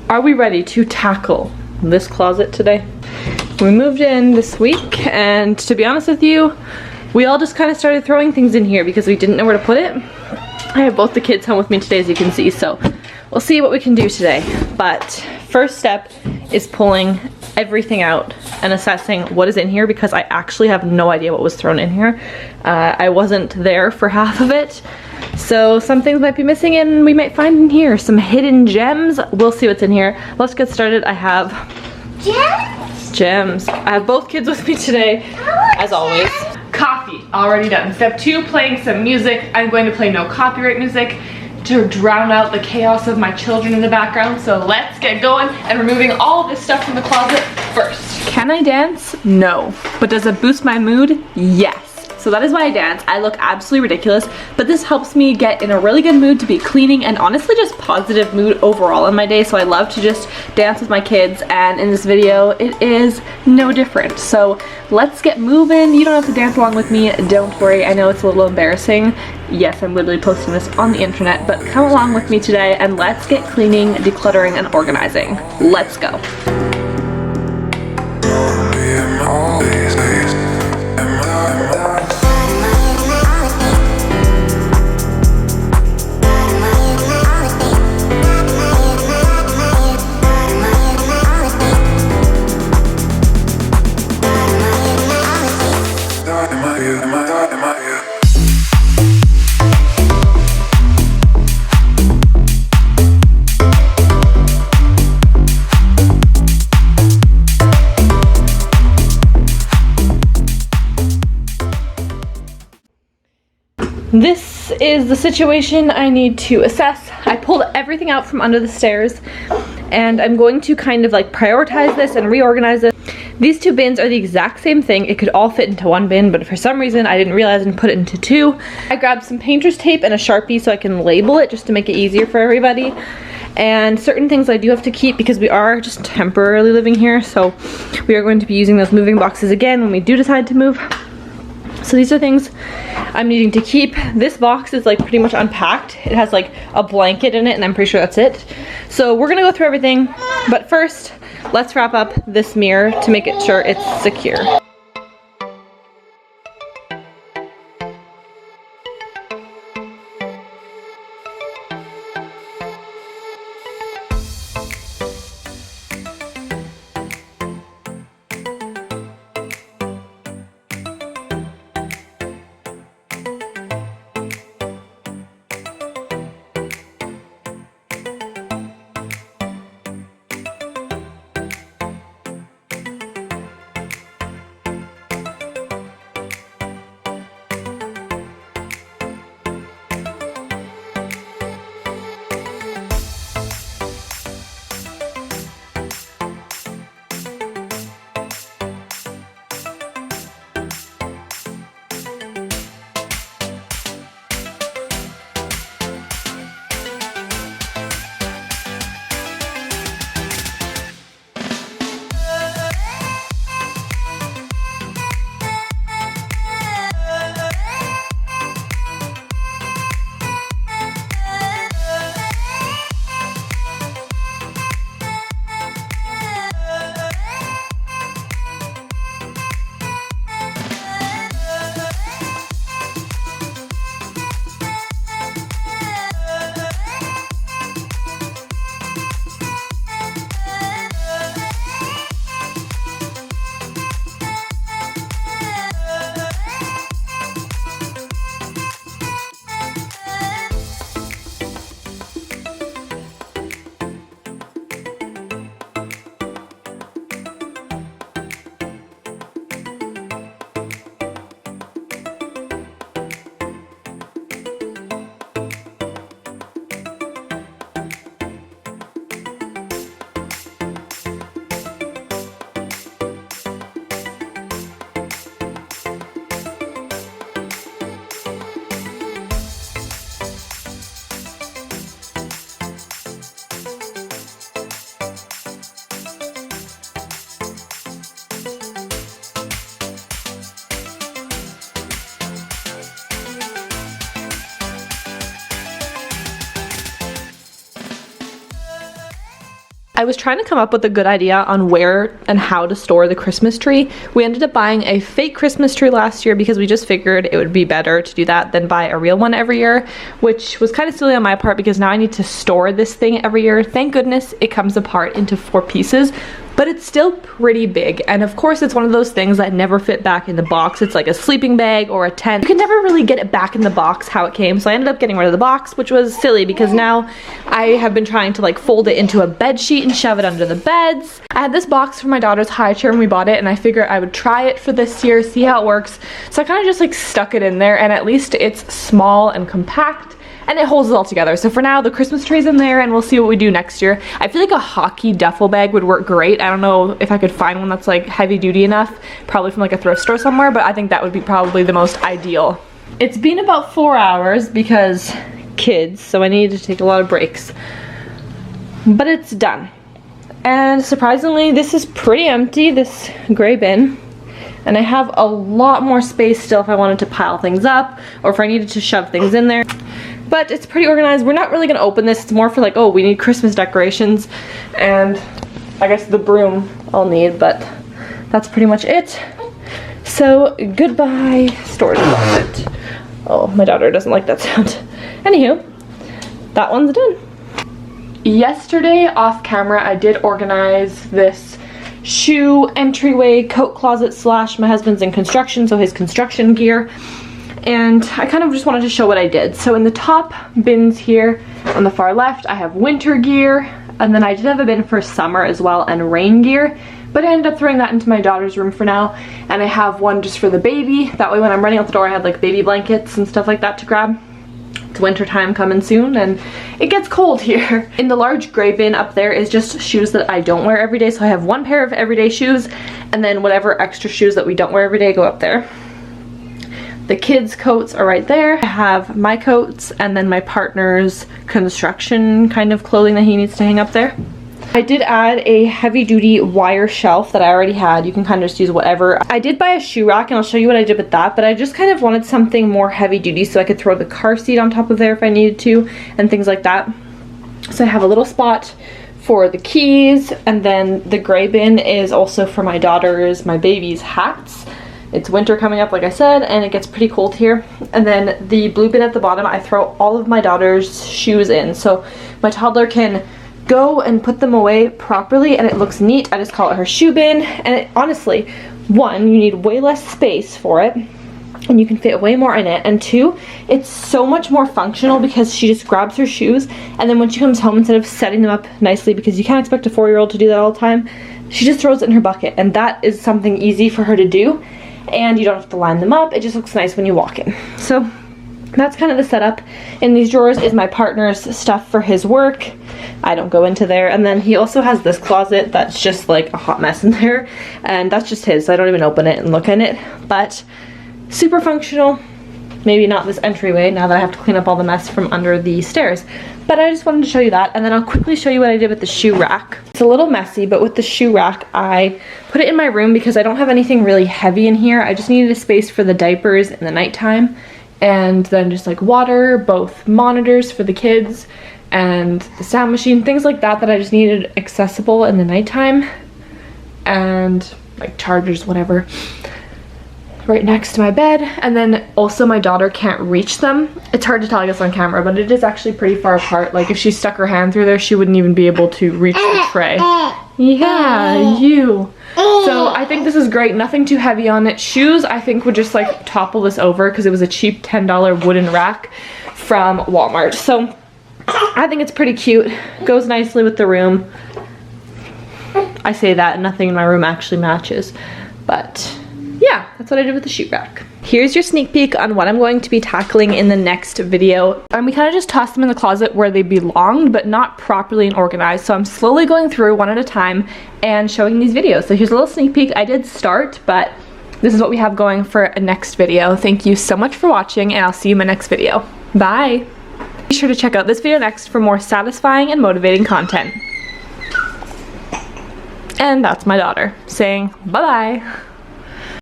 Are we ready to tackle this closet today? We moved in this week, and to be honest with you, we all just kind of started throwing things in here because we didn't know where to put it. I have both the kids home with me today, as you can see, so we'll see what we can do today. But first step is pulling everything out and assessing what is in here, because I actually have no idea what was thrown in here. I wasn't there for half of it, so some things might be missing and we might find in here some hidden gems. We'll see what's in here. Let's get started. I have gems. I have both kids with me today, as always. Coffee, already done. Step 2, playing some music. I'm going to play no copyright music to drown out the chaos of my children in the background. So let's get going and removing all of this stuff from the closet first. Can I dance? No. But does it boost my mood? Yes. So that is why I dance. I look absolutely ridiculous, but this helps me get in a really good mood to be cleaning, and honestly just positive mood overall in my day. So I love to just dance with my kids, and in this video it is no different. So let's get moving. You don't have to dance along with me, don't worry. I know it's a little embarrassing. Yes, I'm literally posting this on the internet, but come along with me today and let's get cleaning, decluttering, and organizing. Let's go. This is the situation I need to assess. I pulled everything out from under the stairs, and I'm going to kind of like prioritize this and reorganize it. These two bins are the exact same thing. It could all fit into one bin, but for some reason I didn't realize and put it into two. I grabbed some painter's tape and a Sharpie so I can label it just to make it easier for everybody. And certain things I do have to keep because we are just temporarily living here, so we are going to be using those moving boxes again when we do decide to move. So these are things I'm needing to keep. This box is like pretty much unpacked. It has like a blanket in it, and I'm pretty sure that's it. So we're gonna go through everything, but first let's wrap up this mirror to make it sure it's secure. I was trying to come up with a good idea on where and how to store the Christmas tree. We ended up buying a fake Christmas tree last year because we just figured it would be better to do that than buy a real one every year, which was kind of silly on my part because now I need to store this thing every year. Thank goodness it comes apart into 4 pieces, but it's still pretty big. And of course it's one of those things that never fit back in the box. It's like a sleeping bag or a tent. You can never really get it back in the box how it came. So I ended up getting rid of the box, which was silly because now I have been trying to like fold it into a bed sheet and shove it under the beds. I had this box for my daughter's high chair when we bought it, and I figured I would try it for this year, see how it works. So I kind of just like stuck it in there, and at least it's small and compact and it holds it all together. So for now, the Christmas tree's in there and we'll see what we do next year. I feel like a hockey duffel bag would work great. I don't know if I could find one that's like heavy duty enough, probably from like a thrift store somewhere, but I think that would be probably the most ideal. It's been about 4 hours because kids, so I needed to take a lot of breaks. But it's done. And surprisingly, this is pretty empty, this gray bin. And I have a lot more space still if I wanted to pile things up or if I needed to shove things in there. But it's pretty organized. We're not really gonna open this. It's more for like, oh, we need Christmas decorations and I guess the broom I'll need, but that's pretty much it. So goodbye storage closet. Oh, my daughter doesn't like that sound. Anywho, that one's done. Yesterday off camera I did organize this shoe entryway coat closet slash my husband's in construction, so his construction gear. And I kind of just wanted to show what I did. So in the top bins here on the far left, I have winter gear, and then I did have a bin for summer as well and rain gear, but I ended up throwing that into my daughter's room for now. And I have one just for the baby. That way when I'm running out the door, I had like baby blankets and stuff like that to grab. It's winter time coming soon and it gets cold here. In the large gray bin up there is just shoes that I don't wear every day. So I have one pair of everyday shoes, and then whatever extra shoes that we don't wear every day go up there. The kids' coats are right there. I have my coats and then my partner's construction kind of clothing that he needs to hang up there. I did add a heavy-duty wire shelf that I already had. You can kind of just use whatever. I did buy a shoe rack and I'll show you what I did with that, but I just kind of wanted something more heavy-duty so I could throw the car seat on top of there if I needed to and things like that. So I have a little spot for the keys, and then the gray bin is also for my daughter's, my baby's hats. It's winter coming up, like I said, and it gets pretty cold here. And then the blue bin at the bottom, I throw all of my daughter's shoes in. So my toddler can go and put them away properly and it looks neat. I just call it her shoe bin. And it, honestly, 1, you need way less space for it and you can fit way more in it. And 2, it's so much more functional because she just grabs her shoes and then when she comes home, instead of setting them up nicely, because you can't expect a 4-year-old to do that all the time, she just throws it in her bucket. And that is something easy for her to do. And you don't have to line them up. It just looks nice when you walk in. So that's kind of the setup. In these drawers is my partner's stuff for his work. I don't go into there. And then he also has this closet that's just like a hot mess in there. And that's just his, so I don't even open it and look in it. But super functional. Maybe not this entryway now that I have to clean up all the mess from under the stairs. But I just wanted to show you that, and then I'll quickly show you what I did with the shoe rack. It's a little messy, but with the shoe rack, I put it in my room because I don't have anything really heavy in here. I just needed a space for the diapers in the nighttime, and then just like water, both monitors for the kids, and the sound machine, things like that that I just needed accessible in the nighttime, and like chargers, whatever. Right next to my bed. And then also my daughter can't reach them. It's hard to tell, I guess, on camera, but it is actually pretty far apart. Like if she stuck her hand through there, she wouldn't even be able to reach the tray. Yeah, you. So I think this is great. Nothing too heavy on it. Shoes I think would just like topple this over because it was a cheap $10 wooden rack from Walmart. So I think it's pretty cute. Goes nicely with the room. I say that and nothing in my room actually matches, but yeah, that's what I did with the shoe rack. Here's your sneak peek on what I'm going to be tackling in the next video. And we kind of just tossed them in the closet where they belonged, but not properly and organized. So I'm slowly going through one at a time and showing these videos. So here's a little sneak peek. I did start, but this is what we have going for a next video. Thank you so much for watching, and I'll see you in my next video. Bye! Be sure to check out this video next for more satisfying and motivating content. And that's my daughter saying bye-bye.